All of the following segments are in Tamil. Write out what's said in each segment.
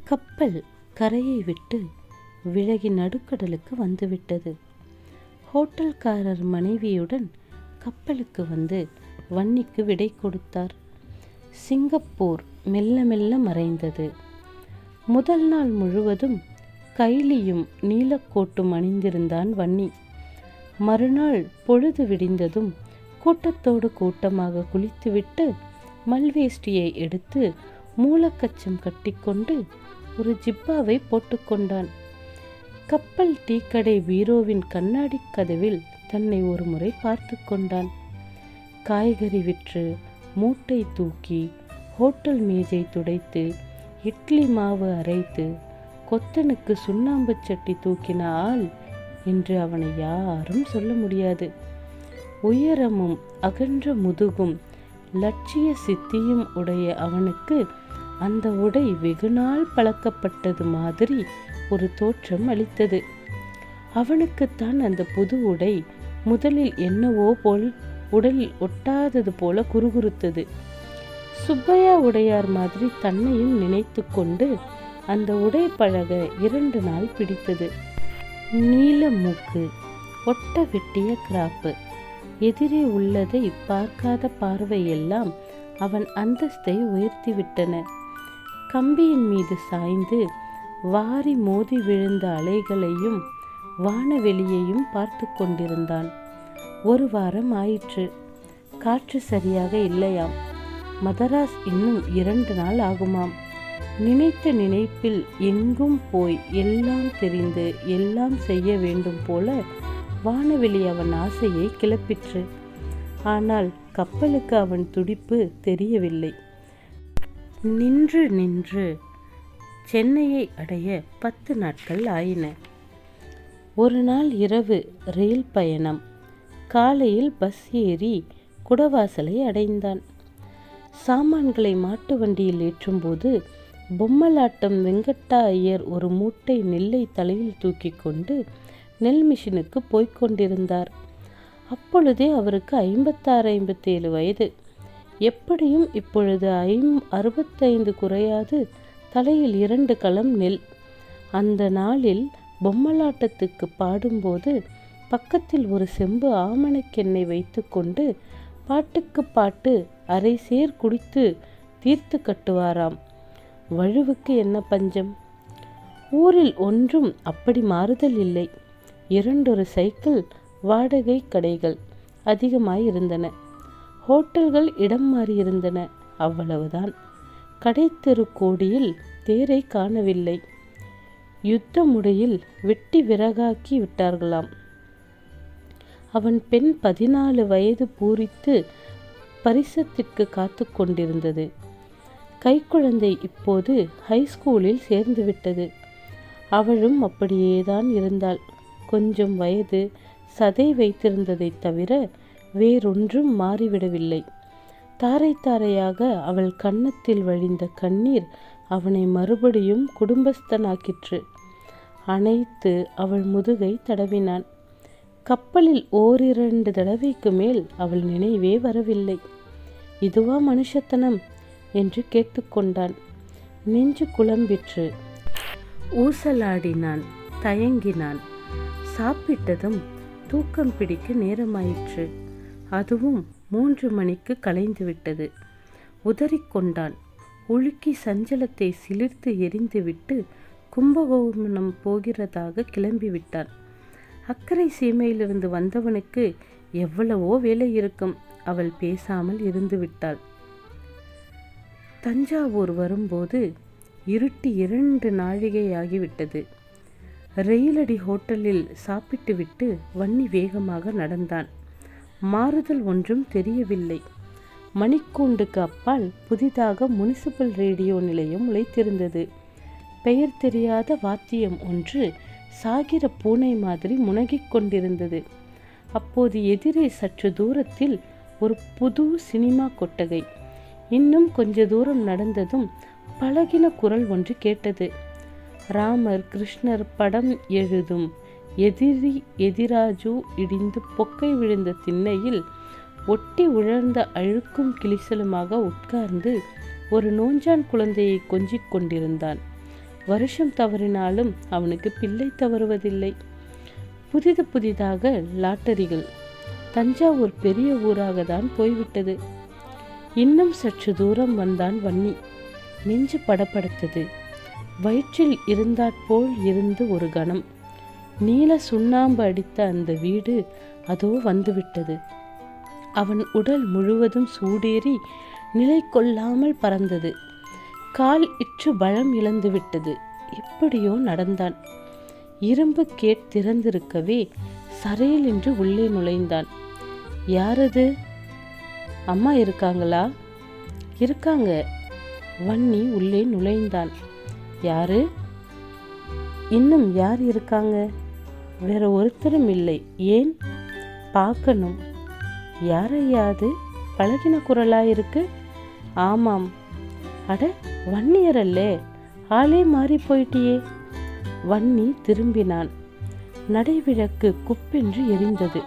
கப்பல் கரையை விட்டு விலகி நடுக்கடலுக்கு வந்துவிட்டது. ஹோட்டல்காரர் மனைவியுடன் கப்பலுக்கு வந்து வன்னிக்கு விடை கொடுத்தார். சிங்கப்பூர் மெல்ல மெல்ல மறைந்தது. முதல் நாள் முழுவதும் கைலியும் நீலக்கோட்டும் அணிந்திருந்தான் வன்னி. மறுநாள் பொழுது விடிந்ததும் கூட்டத்தோடு கூட்டமாக குளித்துவிட்டு மல்வேஷ்டியை எடுத்து மூலக்கச்சம் கட்டிக்கொண்டு ஒரு ஜிப்பாவை போட்டுக்கொண்டான். கப்பல் டீக்கடை பீரோவின் கண்ணாடி கதவில் தன்னை ஒரு முறை பார்த்து கொண்டான். காய்கறி விற்று மூட்டை தூக்கி ஹோட்டல் மேஜை துடைத்து இட்லி மாவு அரைத்து கொத்தனுக்கு சுண்ணாம்பு சட்டி தூக்கின ஆள் என்று அவனை யாரும் சொல்ல முடியாது. உயரமும் அகன்ற முதுகும் லட்சிய சித்தியும் உடைய அவனுக்கு அந்த உடை வெகுநாள் பழக்கப்பட்டது மாதிரி ஒரு தோற்றம் அளித்தது. அவனுக்குத்தான் அந்த புது உடை முதலில் என்னவோ போல் உடலில் ஒட்டாதது போல குறுகுறுத்தது. சுப்பையா உடையார் மாதிரி தன்னையும் நினைத்து கொண்டு அந்த உடை பழக 2 நாள் பிடித்தது. நீல மூக்கு, ஒட்ட வெட்டிய கிராப்பு, எதிரே உள்ளதை பார்க்காத பார்வையெல்லாம் அவன் அந்தஸ்தை உயர்த்திவிட்டன. கம்பியின் மீது சாய்ந்து வாரி மோதி விழுந்த அலைகளையும் வானவெளியையும் பார்த்து கொண்டிருந்தான். 1 வாரம் ஆயிற்று. காற்று சரியாக இல்லையாம். மதராஸ் இன்னும் 2 நாள் ஆகுமாம். நினைத்த நினைப்பில் எங்கும் போய் எல்லாம் தெரிந்து எல்லாம் செய்ய வேண்டும் போல வானவெளி அவன் ஆசையை கிளப்பிற்று. ஆனால் கப்பலுக்கு அவன் துடிப்பு தெரியவில்லை. நின்று நின்று சென்னையை அடைய 10 நாட்கள் ஆயின. ஒரு நாள் இரவு ரயில் பயணம். காலையில் பஸ் ஏறி குடவாசலை அடைந்தான். சாமான்களை மாட்டு வண்டியில் ஏற்றும்போது பொம்மலாட்டம் வெங்கட்டா ஐயர் ஒரு மூட்டை நெல்லை தலையில் தூக்கி கொண்டு நெல் மிஷினுக்கு போய்கொண்டிருந்தார். அப்பொழுதே அவருக்கு 56-57 வயது. எப்படியும் இப்பொழுது 65 குறையாது. தலையில் 2 களம் நெல். அந்த நாளில் பொம்மலாட்டத்துக்கு பாடும்போது பக்கத்தில் ஒரு செம்பு ஆமணக்கெண்ணெய் வைத்து கொண்டு பாட்டுக்கு பாட்டு அரை சேர் குடித்து தீர்த்து கட்டுவாராம். வழுவுக்கு என்ன பஞ்சம்? ஊரில் ஒன்றும் அப்படி மாறுதல் இல்லை. 2 சைக்கிள் வாடகை கடைகள் அதிகமாயிருந்தன. ஹோட்டல்கள் இடம் மாறியிருந்தன. அவ்வளவுதான். கடைத்தெரு கோடியில் தேரை காணவில்லை. யுத்த முறையில் வெட்டி விறகாக்கி விட்டார்களாம். அவன் பெண் 14 வயது பூரித்து பரிசத்திற்கு காத்து கொண்டிருந்தது. கைக்குழந்தை இப்போது ஹைஸ்கூலில் சேர்ந்து விட்டது. அவளும் அப்படியேதான் இருந்தாள். கொஞ்சம் வயது, சதை வைத்திருந்ததை தவிர வேறொன்றும் மாறிவிடவில்லை. தாரை தாரையாக அவள் கன்னத்தில் வழிந்த கண்ணீர் அவனை மறுபடியும் குடும்பஸ்தனாக்கிற்று. அணைத்து அவள் முதுகை தடவினான். கப்பலில் 1-2 தடவைக்கு மேல் அவள் நினைவே வரவில்லை. இதுவா மனுஷத்தனம் என்று கேட்டுக்கொண்டான். நெஞ்சு குழம்பிற்று. ஊசலாடினான், தயங்கினான். சாப்பிட்டதும் தூக்கம் பிடிக்க நேரமாயிற்று. அதுவும் 3 மணிக்கு கலைந்துவிட்டது. உதறிக்கொண்டான். உலுக்கி சஞ்சலத்தை சிலிர்த்து எரிந்துவிட்டு கும்பகோணம் போகிறதாக கிளம்பிவிட்டான். அக்கறை சீமையிலிருந்து வந்தவனுக்கு எவ்வளவோ வேலை இருக்கும். அவள் பேசாமல் இருந்து விட்டாள். தஞ்சாவூர் வரும்போது இருட்டி 2 நாழிகையாகிவிட்டது. ரயிலடி ஹோட்டலில் சாப்பிட்டுவிட்டு வன்னி வேகமாக நடந்தான். மாறுதல் ஒன்றும் தெரியவில்லை. மணிக்கூண்டுக்கு அப்பால் புதிதாக முனிசிபல் ரேடியோ நிலையம் உழைத்திருந்தது. பெயர் தெரியாத வாத்தியம் ஒன்று சாகிற பூனை மாதிரி முனகிக் கொண்டிருந்தது. அப்போது எதிரே சற்று தூரத்தில் ஒரு புது சினிமா கொட்டகை. இன்னும் கொஞ்ச தூரம் நடந்ததும் பழகின குரல் ஒன்று கேட்டது. ராமர் கிருஷ்ணர் படம் எழுதும் எதிராஜு இடிந்து பொக்கை விழுந்த திண்ணையில் ஒட்டி உழர்ந்த அழுக்கும் கிளிசலுமாக உட்கார்ந்து ஒரு நோஞ்சான் குழந்தையை கொஞ்சிக் கொண்டிருந்தான். வருஷம் தவறினாலும் அவனுக்கு பிள்ளை தவறுவதில்லை. புதிதாக லாட்டரிகள். தஞ்சாவூர் பெரிய ஊராக தான் போய்விட்டது. இன்னும் சற்று தூரம் வந்தான் வன்னி. நெஞ்சு படபடத்தது. வயிற்றில் இருந்தாற்போல் இருந்து ஒரு கணம். நீல சுண்ணாம்பு அடித்த அந்த வீடு அதோ வந்துவிட்டது. அவன் உடல் முழுவதும் சூடேறி நிலை கொள்ளாமல் பறந்தது. கால் இற்று பலம் இழந்துவிட்டது. எப்படியோ நடந்தான். இரும்பு கேட் திறந்திருக்கவே சரையில் என்று உள்ளே நுழைந்தான். யாரது? அம்மா இருக்காங்களா? இருக்காங்க. வன்னி உள்ளே நுழைந்தான். யாரு? இன்னும் யார் இருக்காங்க? வேற ஒருத்தரும் இல்லை. ஏன்? பார்க்கணும். யாரையாது? பழகின குரலாயிருக்கு. ஆமாம். அட, வன்னியரல்லே, ஆளே மாறி போயிட்டியே. வன்னி திரும்பினான். நடைவிளக்கு குப்பென்று எரிந்தது.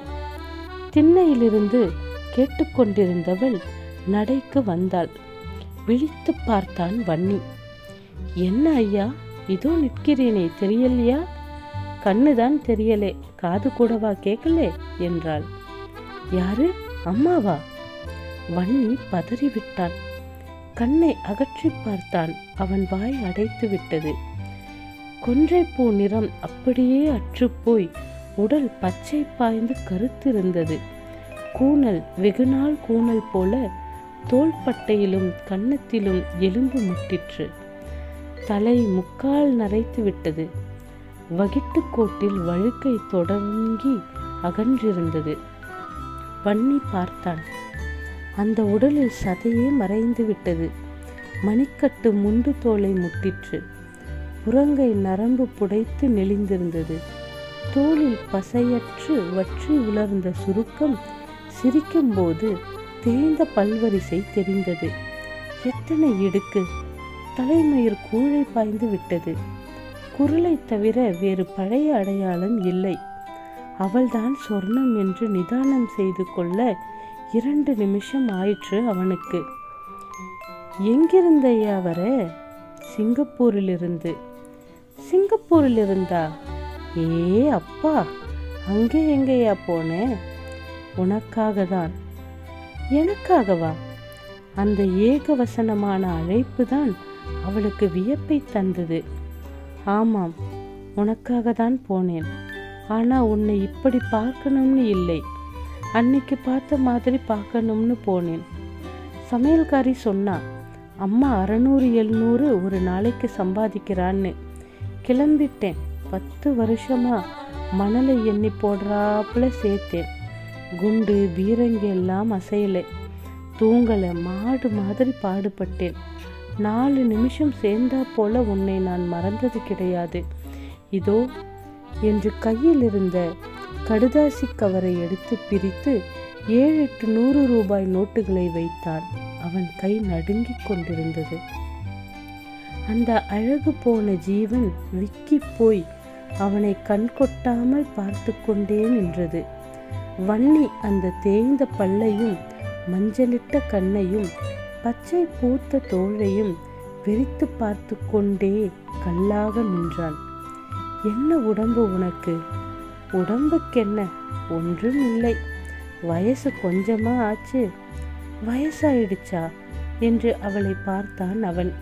திண்ணையிலிருந்து கேட்டுக்கொண்டிருந்தவள் நடைக்கு வந்தாள். விழித்து பார்த்தான் வன்னி. என்ன ஐயா, இதோ நிற்கிறேனே, தெரியலையா? கண்ணுதான் தெரியலே, காது கூடவா கேட்கலே என்றாள். யாரு? அம்மாவா? வன்னி பதறிவிட்டான். கண்ணை அகற்றி பார்த்தான். அவன் வாய் அடைத்து விட்டது. கொன்றைப்பூ நிறம் அப்படியே அற்றுப்போய் உடல் பச்சை பாய்ந்து கருத்திருந்தது. கூணல், வெகுநாள் கூணல் போல தோள்பட்டையிலும் கன்னத்திலும் எலும்பு முட்டிற்று. தலை முக்கால் நரைத்து விட்டது. வகிட்டுக்கோட்டில் வழுக்கை தொடங்கி அகன்றிருந்தது. வன்னி பார்த்தான். அந்த உடலில் சதையே மறைந்து விட்டது. மணிக்கட்டு முண்டு தோலை முட்டிற்று. புறங்கை நரம்பு புடைத்து நெளிந்திருந்தது. தோளில் பசையற்று வற்றி உலர்ந்த சுருக்கம் சிரிக்கும்போது தேய்ந்த பல்வரிசை தெரிந்தது. எத்தனை இடுக்கு! தலைமயிர் கூழை பாய்ந்து விட்டது. குரலை தவிர வேறு பழைய அடையாளம் இல்லை. அவள்தான் சொர்ணம் என்று நிதானம் செய்து கொள்ள 2 நிமிஷம் ஆயிற்று அவனுக்கு. எங்கிருந்தையா வர? சிங்கப்பூரிலிருந்து. சிங்கப்பூரிலிருந்தா? ஏ அப்பா, அங்கே எங்கேயா போனேன்? உனக்காக தான். எனக்காகவா? அந்த ஏகவசனமான அழைப்பு தான் அவளுக்கு வியப்பை தந்தது. ஆமாம், உனக்காக தான் போனேன். ஆனால் உன்னை இப்படி பார்க்கணும்னு இல்லை, அன்னைக்கு பார்த்த மாதிரி பார்க்கணும்னு போனேன். சமையல்காரி சொன்னா, அம்மா 600-700 ஒரு நாளைக்கு சம்பாதிக்கிறான்னு. கிளம்பிட்டேன். 10 வருஷமா மணலை எண்ணி போடுறாப்புல சேர்த்தேன். குண்டு பீரங்கி எல்லாம் அசையலை, தூங்கலை, மாடு மாதிரி பாடுபட்டேன். 4 நிமிஷம் சேர்ந்தா போல உன்னை நான் மறந்தது கிடையாது. இதோ என்று கையில் இருந்த கடுதாசி கவரை எடுத்து பிரித்து 7-8 100 ரூபாய் நோட்டுகளை வைத்தான். அவன் கை நடுங்கிக் கொண்டிருந்தது. அந்த அழகு போன ஜீவன் விக்கி போய் அவனை கண் கொட்டாமல் பார்த்து கொண்டே நின்றது. வன்னி அந்த தேய்ந்த பல்லையும் மஞ்சளிட்ட கண்ணையும் பச்சை பூத்த தோளையும் வெறித்து பார்த்து கொண்டே கல்லாக நின்றான். என்ன உடம்பு உனக்கு? உடம்புக்கென்ன, ஒன்றும் இல்லை. வயசு கொஞ்சமா ஆச்சு. வயசாயிடுச்சா என்று அவளை பார்த்தான் அவன்.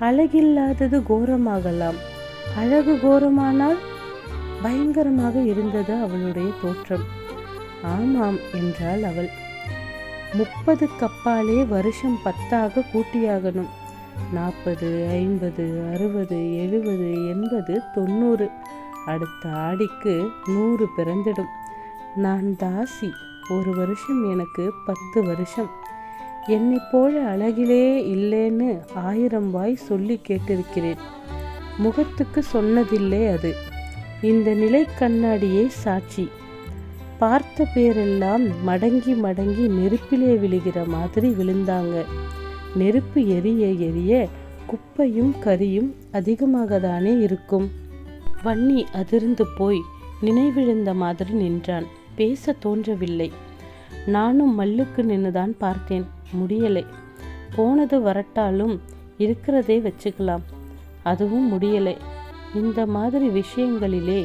அழகில்லாதது கோரமாகலாம், அழகு கோரமானால் பயங்கரமாக இருந்தது அவளுடைய தோற்றம். ஆமாம் என்றாள் அவள். 30 கப்பாலே வருஷம் 10 கூட்டியாகணும். 40, 50, 60, 70, 80, 90. அடுத்த ஆடிக்கு 100 பிறந்திடும். நான் தாசி. ஒரு வருஷம் எனக்கு 10 வருஷம். என்னை போல அழகிலே இல்லைன்னு 1000 வாய் சொல்லி கேட்டிருக்கிறேன். முகத்துக்கு சொன்னதில்லை அது. இந்த நிலை கண்ணாடியே சாட்சி. பார்த்த பேரெல்லாம் மடங்கி மடங்கி நெருப்பிலே விழுகிற மாதிரி விழுந்தாங்க. நெருப்பு எரிய எரிய குப்பையும் கரியும் அதிகமாக தானே இருக்கும். வன்னி அதிர்ந்து போய் நினைவிழந்த மாதிரி நின்றான். பேச தோன்றவில்லை. நானும் மல்லுக்கு நின்றுதான் பார்த்தேன். முடியலை. போனது வரட்டாலும் இருக்கிறதே வச்சுக்கலாம். அதுவும் முடியலை. இந்த மாதிரி விஷயங்களிலே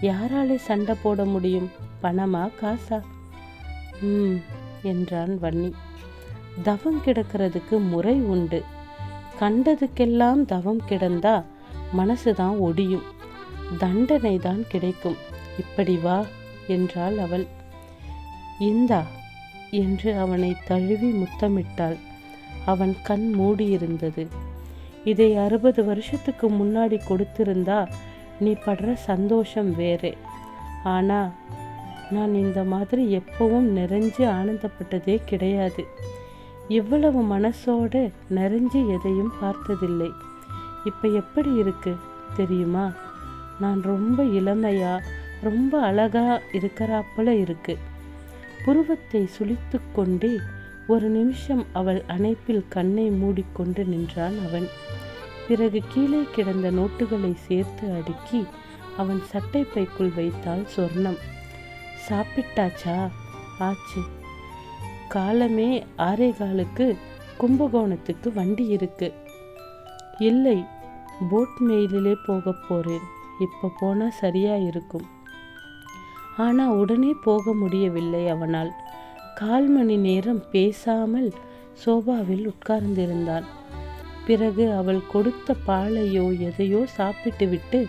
யாராலே சண்டை போட முடியும்? பணமா காசா? என்றான் வன்னி. தவம் கிடக்கிறதுக்கு முறை உண்டு. கண்டதுக்கெல்லாம் தவம் கிடந்தா மனசுதான் ஒடியும், தண்டனை தான் கிடைக்கும். இப்படி வா என்றாள் அவள். இந்தா என்று அவனை தழுவி முத்தமிட்டாள். அவன் கண் மூடியிருந்தது. இதை 60 வருஷத்துக்கு முன்னாடி கொடுத்திருந்தா நீ படுற சந்தோஷம் வேறே. ஆனா நான் இந்த மாதிரி எப்பவும் நிறைஞ்சு ஆனந்தப்பட்டதே கிடையாது. இவ்வளவு மனசோடு நிறைஞ்சு எதையும் பார்த்ததில்லை. இப்போ எப்படி இருக்கு தெரியுமா? நான் ரொம்ப இளமையா ரொம்ப அழகா இருக்கிறாப்புல இருக்கு. புருவத்தை சுளித்து கொண்டே ஒரு நிமிஷம் அவள் அணைப்பில் கண்ணை மூடிக்கொண்டு நின்றான் அவன். பிறகு கீழே கிடந்த நோட்டுகளை சேர்த்து அடுக்கி அவன் சட்டை பைக்குள் வைத்தாள் சொர்ணம். சாப்பிட்டாச்சா? ஆச்சு. காலமே 6:15க்கு கும்பகோணத்துக்கு வண்டி இருக்கு. இல்லை, போட் மெயிலிலே போக போறேன். இப்போ போனால் சரியா இருக்கும். ஆனால் உடனே போக முடியவில்லை அவனால். 1/4 மணி நேரம் பேசாமல் சோபாவில் உட்கார்ந்திருந்தான். பிறகு அவள் கொடுத்த பாலையோ எதையோ சாப்பிட்டு விட்டு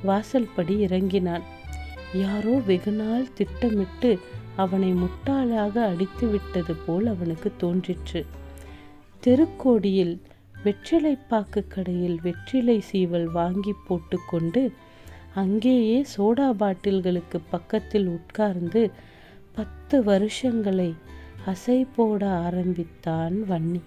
வாசல் படி இறங்கினான். யாரோ வெகுநாள் திட்டமிட்டு அவனை முட்டாளாக அடித்து விட்டது போல் அவனுக்கு தோன்றிற்று. தெருக்கோடியில் வெற்றிலைப்பாக்கு கடையில் வெற்றிலை சீவல் வாங்கி போட்டுக்கொண்டு அங்கேயே சோடா பாட்டில்களுக்கு பக்கத்தில் உட்கார்ந்து 10 வருஷங்களை அசை போட ஆரம்பித்தான் வன்னி.